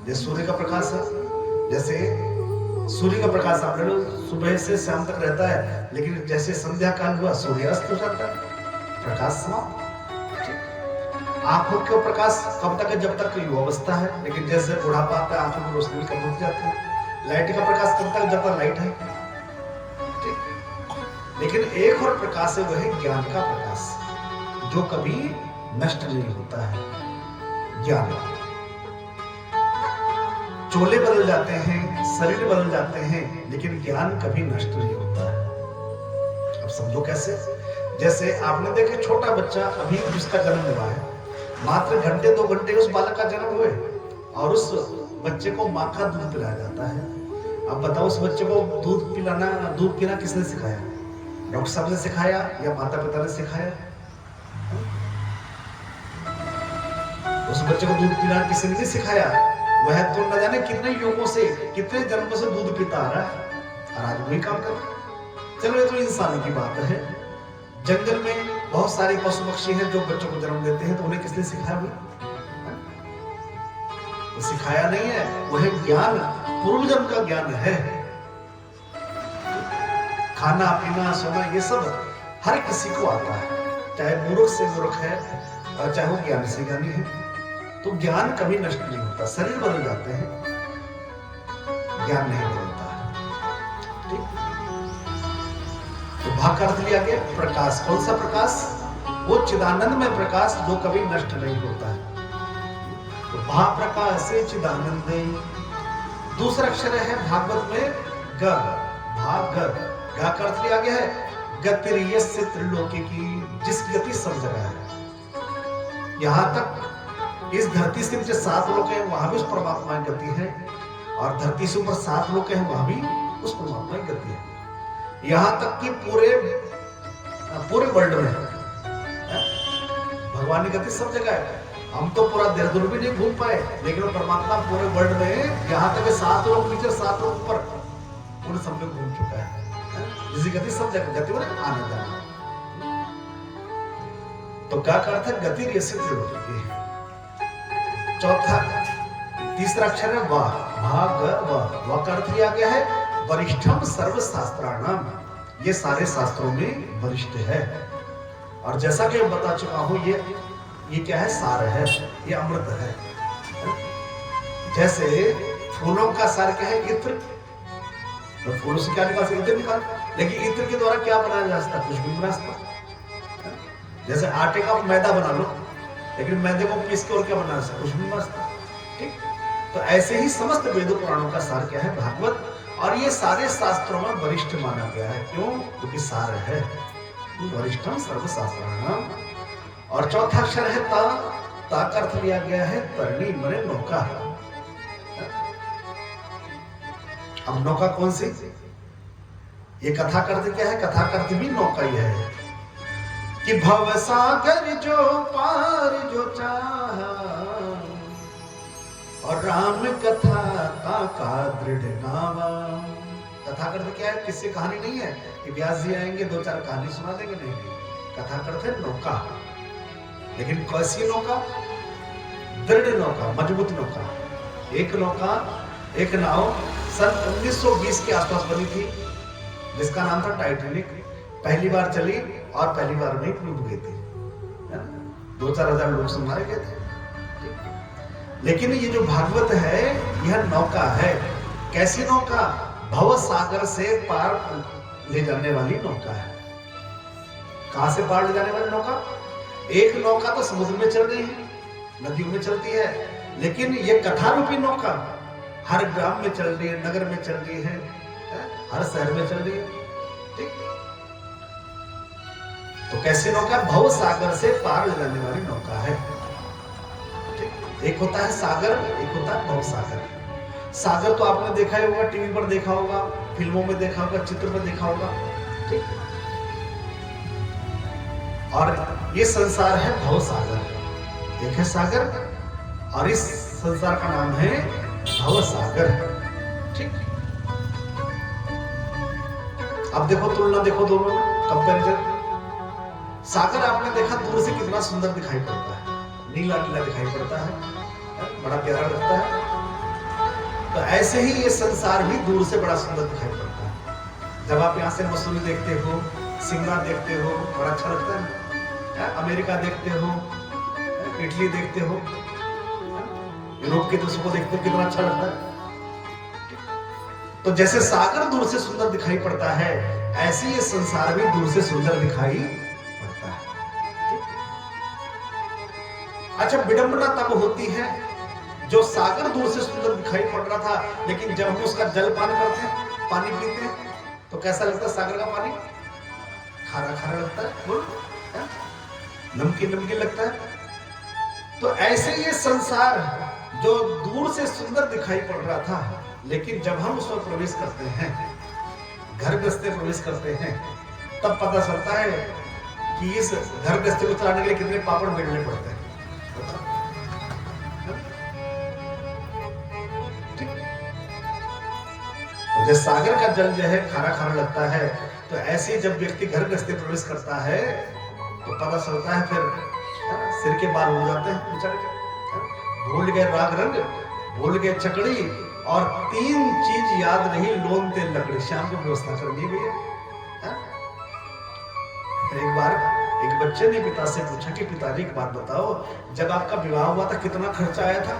जैसे सूर्य का प्रकाश है, जैसे सूर्य का प्रकाश आप ले लो, सुबह से शाम तक रहता है, लेकिन जैसे संध्या काल हुआ सूर्य अस्त हो जाता है, प्रकाश समाप्त। आंखों का प्रकाश कब तक है? जब तक युवावस्था है, लेकिन जैसे बुढ़ापा आता है आंखों की रोशनी भी कम होती जाती है। लाइट का प्रकाश कब तक? जब तक लाइट है, ठीक। लेकिन एक और प्रकाश है, वह ज्ञान का प्रकाश, जो कभी नष्ट नहीं होता है। ज्ञान, चोले बदल जाते हैं, शरीर बदल जाते हैं, लेकिन ज्ञान कभी नष्ट नहीं होता है। अब समझो कैसे? जैसे आपने देखे छोटा बच्चा अभी जिसका जन्म हुआ है, मात्र घंटे 2 घंटे उस बालक का जन्म हुए और उस बच्चे को माँ का दूध पिलाया जाता है। अब बताओ, उस बच्चे को दूध पिलाना, दूध पीना किसने सिखाया? डॉक्टर साहब ने सिखाया या माता पिता ने सिखाया? उस बच्चे को दूध पिलाना किसी ने नहीं सिखाया। वह तो न जाने कितने युगों से, कितने जन्मों से दूध पीता आ रहा है और आज वही काम कर रहा है। चलो ये तो इंसान की बात है। जंगल में बहुत सारे पशु पक्षी हैं जो बच्चों को जन्म देते हैं, तो उन्हें किसने सिखाया? वो सिखाया नहीं है, वह ज्ञान पूर्व जन्म का ज्ञान है। खाना पीना सोना ये सब हर किसी को आता है, चाहे मूर्ख से मूर्ख है और चाहे वो ज्ञानी से ज्ञानी है। तो ज्ञान कभी नष्ट नहीं होता। शरीर बदल जाते हैं, ज्ञान नहीं बदलता है, ठीक। तो भाग का अर्थ लिया गया प्रकाश। कौन सा प्रकाश? वो चिदानंद में प्रकाश जो कभी नष्ट नहीं होता है। तो भाप्रकाश से चिदानंद। दूसरा अक्षर है भागवत में ग, भाग गा का अर्थ लिया गया है गतिर्यस्य त्रिलोकी की, जिसकी गति सब जगह है। यहां तक इस धरती से नीचे 7 लोक हैं, वहां भी उस परमात्मा की गति है, और धरती से ऊपर 7 लोक हैं, वहां भी उस परमात्मा की गति है। यहां तक कि पूरे वर्ल्ड में भगवान की गति सब जगह है। हम तो पूरा देहरादून भी नहीं घूम पाए, लेकिन परमात्मा पूरे वर्ल्ड में यहां तक 7 लोक नीचे 7 लोक ऊपर पूरे सब में घूम चुका है। जिसकी गति सब जगह, गति में आना जाना। तो क्या अर्थ है? गति यस्य त्रिलोकी। चौथा, तीसरा अक्षर है वा, भाग वा का अर्थ लिया गया है वरिष्ठम सर्व शास्त्राणाम, ये सारे शास्त्रों में वरिष्ठ है। और जैसा कि मैं बता चुका हूं, ये क्या है? सार है, ये अमृत है। जैसे फूलों का सार क्या है? इत्र। तो फूलों से क्या निकाल सकते? इत्र निकाल। लेकिन इत्र के द्वारा क्या बनाया जा सकता? कुछ भी बना सकता। जैसे आटे का मैदा बना लो, लेकिन मैदे को पीस के और क्या बना सकता? कुछ भी बना सकता, ठीक। तो ऐसे ही समस्त वेद पुराणों का सार क्या है? भागवत। और ये सारे शास्त्रों में वरिष्ठ माना गया है। क्यों? क्योंकि सार है, वरिष्ठम सर्व शास्त्राणाम। और चौथा अक्षर है ता, ता का अर्थ लिया गया है तरणी, मने नौका। अब नौका कौन सी? ये कथा का अर्थ क्या है? कथा का अर्थ भी नौका ही है कि भव सागर जो पार जो चाहा, और राम कथा का दृढ़ नावा। कथा का अर्थ क्या है? किससे कहानी नहीं है कि व्यास जी आएंगे 2-4 कहानी सुना देंगे, नहीं। कथा का अर्थ है नौका। लेकिन कैसी नौका? दृढ़ नौका, मजबूत नौका। एक नौका, एक नाव सन 1920 के आसपास बनी थी, जिसका नाम था टाइटैनिक। पहली बार चली और पहली बार में डूब गई थी, 2-4 हजार लोग से मारे गए थे। लेकिन ये जो भागवत है, यह नौका है। कैसी नौका? भव सागर से पार ले जाने वाली नौका है। कहां से पार ले जाने वाली नौका? एक नौका तो समुद्र में चल रही है, नदियों में चलती है, लेकिन ये कथा रूपी नौका हर ग्राम में चल रही है, नगर में चल रही है, हर शहर में चल रही है, ठीक। तो कैसी नौका? भव सागर से पार ले जाने वाली नौका है, ठीक। एक होता है सागर, एक होता है भव सागर। सागर तो आपने देखा ही होगा, टीवी पर देखा होगा, फिल्मों में देखा होगा, चित्र में देखा होगा, ठीक। और ये संसार है भव सागर। एक है सागर और इस संसार का नाम है भव सागर, ठीक। अब देखो, तुलना देखो दोनों में, कंपैरिजन। सागर आपने देखा दूर से कितना सुंदर दिखाई पड़ता है, नीला नीला दिखाई पड़ता है, बड़ा प्यारा लगता है। तो ऐसे ही ये संसार भी दूर से बड़ा सुंदर दिखाई पड़ता है। जब आप यहाँ से मसूरी देखते हो, सिमला देखते हो, बड़ा अच्छा लगता है। अमेरिका देखते हो, इटली देखते हो, यूरोप के देशों को देखते हो, कितना अच्छा लगता है। तो जैसे सागर दूर से सुंदर दिखाई पड़ता है, ऐसे ये संसार भी दूर से सुंदर दिखाई पड़ता है। अच्छा, विडंबना तब होती है जो सागर दूर से सुंदर दिखाई पड़ रहा था, लेकिन जब हम उसका जल पान करते हैं, पानी पीते हैं, तो कैसा लगता है? सागर का पानी खारा खारा लगता है, बोल, नमकीन नमकीन लगता है। तो ऐसे ये संसार जो दूर से सुंदर दिखाई पड़ रहा था, लेकिन जब हम उसमें प्रवेश करते हैं, घर गृहस्थी प्रवेश करते हैं, तब पता चलता है कि इस घर गृहस्थी को चलाने के लिए कितने पापड़ बेलने पड़ते हैं। तो जैसे सागर का जल जो है खारा खारा लगता है, तो ऐसे जब व्यक्ति घर गृहस्थी प्रवेश करता है तो पता चलता है, फिर सिर के बाल हो जाते हैं बेचारे के। भूल गए राग रंग, भूल गए चकड़ी, और 3 चीज याद रही, लोन तेल लकड़ी। शाम की व्यवस्था कर दी गई है। एक बार एक बच्चे ने पिता से पूछा कि पिताजी एक बात बताओ, जब आपका विवाह हुआ था कितना खर्चा आया था?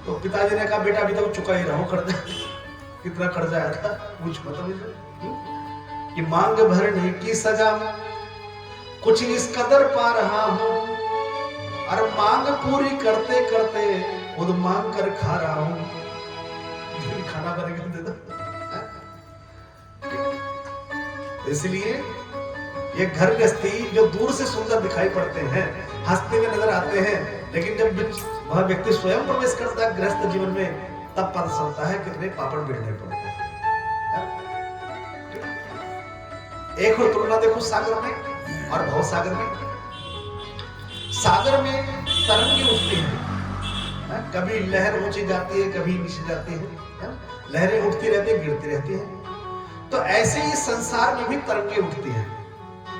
तो पिताजी ने कहा, बेटा अभी तक चुका ही रहा हूं खर्चा। कितना खर्चा आया था पूछ मत मुझे। कि मांग भरने की सजा कुछ इस कदर पा रहा हूं, और मांग पूरी करते करते खुद मांग कर खा रहा हूं। खाना बने के दे दो। इसलिए ये घर गृहस्थी जो दूर से सुंदर दिखाई पड़ते हैं, हंसते हुए नजर आते हैं, लेकिन जब वह व्यक्ति स्वयं प्रवेश करता है गृहस्थ जीवन में, तब पता चलता है कितने पापड़ बेलने पड़ते हैं। एक और तुलना देखो सागर में और भव सागर में। सागर में तरंगे उठती हैं, कभी लहर ऊंची जाती है, कभी नीचे जाती है, लहरें उठती रहती है, गिरती रहती है। तो ऐसे ही संसार में भी तरंगे उठती हैं,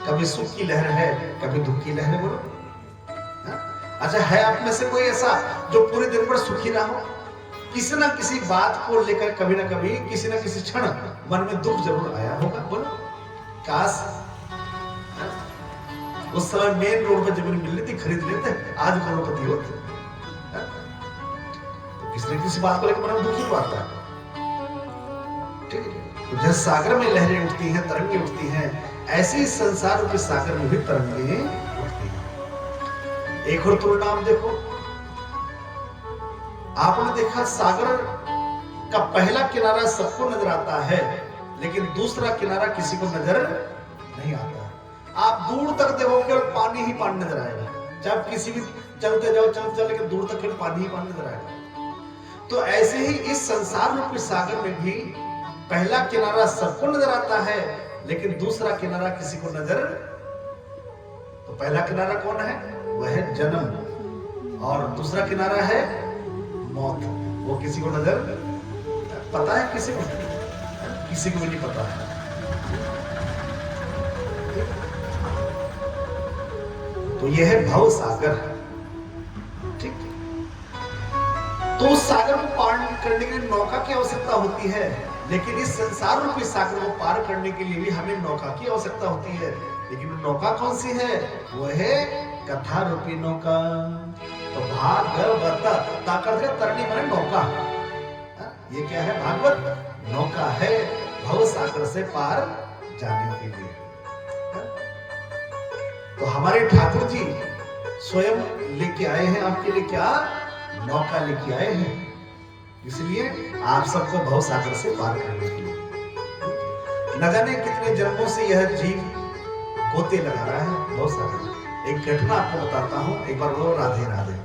कभी सुख की लहर है, कभी दुख की लहर है। बोलो, अच्छा, है आप में से कोई ऐसा जो पूरे दिन भर सुखी ना हो? किसी ना किसी बात को लेकर कभी ना कभी, किसी ना किसी क्षण मन में दुख जरूर आया होगा। बोलो, काश उस समय मेन रोड पर जमीन मिल रही थी, खरीद लेते, आज करोड़पति होते। तो किसी न किसी बात को लेकर मन में दुख ही आता है। ठीक है, तो जैसे सागर में लहरें उठती हैं, तरंगे उठती हैं, ऐसे ही संसार के सागर में भी तरंगे उठती हैं। एक और तुलना आप देखो, आपने देखा सागर का पहला किनारा सबको नजर आता है, लेकिन दूसरा किनारा किसी को नजर नहीं आता। आप दूर तक देखो, केवल पानी ही पानी नजर आएगा। जब किसी भी चलते जाओ, चलते लेकिन दूर तक केवल पानी ही पानी नजर आएगा। तो ऐसे ही इस संसार रूपी सागर में भी पहला किनारा सबको नजर आता है, लेकिन दूसरा किनारा किसी को नजर। तो पहला किनारा कौन है? वह है जन्म, और दूसरा किनारा है मौत। वो किसी को नजर पता है? किसी को भी नहीं पता है। तो यह है भव सागर। ठीक है, तो उस सागर को पार करने के लिए नौका की आवश्यकता होती है, लेकिन इस संसार रूपी सागर को पार करने के लिए भी हमें नौका की आवश्यकता होती है। लेकिन नौका कौन सी है? वो है कथा रूपी नौका। तो भागवत ताकत तरनी माने नौका। ये क्या है? भागवत नौका है भव सागर से पार जाने के लिए। तो हमारे ठाकुर जी स्वयं लेके आए हैं आपके लिए, क्या नौका लेके आए हैं, इसलिए आप सबको भव सागर से पार करने के लिए। न जाने कितने जन्मों से यह जीव गोते लगा रहा है भव सागर। एक घटना आपको बताता हूं, एक बार बोलो राधे राधे,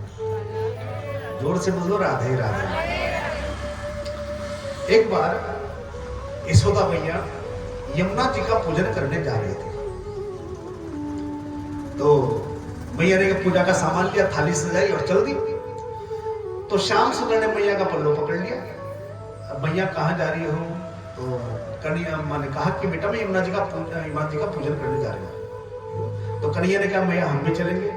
जोर से बोलो राधे राधे। एक बार यशोदा मैया यमुना जी का पूजन करने जा रही थी। तो मैया ने पूजा का सामान लिया, थाली सजाई और चल दी। तो श्याम सुंदर ने मैया का पल्लू पकड़ लिया। अब मैया कहाँ जा रही हो? तो कन्हैया माँ ने कहा कि बेटा मैं यमुना जी का पूजन करने जा रही हूँ। तो कन्हैया ने कहा मैया हम भी चलेंगे।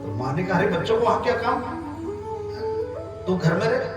तो माँ ने कहा अरे बच्चों को वहां क्या काम, तू घर में रहे।